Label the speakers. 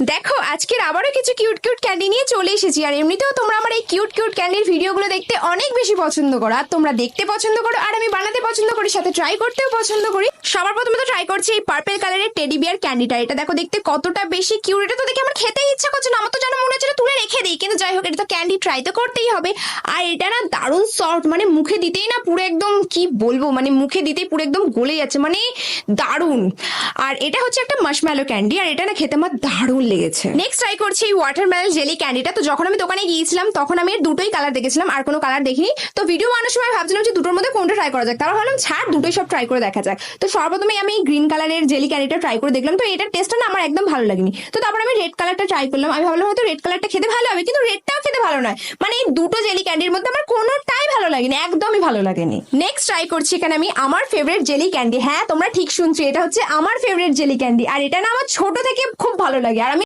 Speaker 1: দেখো আজকের আবারও কিছু কিউট কিউট ক্যান্ডি নিয়ে চলে এসেছি। আর এমনিতেও তোমরা আমার এই কিউট কিউট ক্যান্ডির ভিডিওগুলো দেখতে অনেক বেশি পছন্দ করো, আর তোমরা দেখতে পছন্দ করো, আর আমি বানাতে পছন্দ করি, সাথে ট্রাই করতেও পছন্দ করি। সবার প্রথমে তো ট্রাই করছি এই পার্পল কালারের টেডি বিয়ার ক্যান্ডিটা। এটা দেখো দেখতে কতটা বেশি কিউট, এটা তো দেখে আমার খেতেই ইচ্ছা করছে না। আমার তো যেন মনে হচ্ছে তুলে রেখে দিই, কিন্তু যাই হোক এটা তো ক্যান্ডি, ট্রাই তো করতেই হবে। আর এটা না দারুণ সফট, মানে মুখে দিতেই না পুরো একদম কি বলবো, মানে মুখে দিতেই পুরো একদম গলে যাচ্ছে, মানে দারুণ। আর এটা হচ্ছে একটা মাশম্যালো ক্যান্ডি, আর এটা না খেতে আমার দারুণ লেগেছে। নেক্সট ট্রাই করছি এই ওয়াটারমেলন জেলি ক্যান্ডিটা। তো যখন আমি দোকানে গিয়েছিলাম তখন আমি এর দুটোই কালার দেখেছিলাম, আর কোনো কালার দেখিনি। তো ভিডিও বানানোর সময় ভাবছিলাম যে দুটোর মধ্যে কোনটা ট্রাই করা যাক, তারপর ভাবলাম ছাড়, দুটোই সব ট্রাই করে দেখা যাক। তো সর্বপ্রথমে আমি গ্রিন কালারের জেলি ক্যান্ডিটা ট্রাই করে দেখলাম, তো এটার টেস্টটা না আমার একদম ভালো লাগেনি। তো তারপর আমি রেড কালারটা ট্রাই করলাম, আমি ভাবলাম হয়তো রেড কালারটা খেতে ভালো হবে, কিন্তু রেডটাও খেতে ভালো নয়। মানে এই দুটো জেলি ক্যান্ডির মধ্যে আমার কোনোটাই ভালো লাগেনি, একদমই ভালো লাগেনি। নেক্সট ট্রাই করছি এখানে আমি আমার ফেভারিট জেলি ক্যান্ডি। হ্যাঁ তোমরা ঠিক শুনছো, এটা হচ্ছে আমার ফেভারিট জেলি ক্যান্ডি, আর এটা না আমার ছোট থেকে খুব ভালো লাগে। আর আমি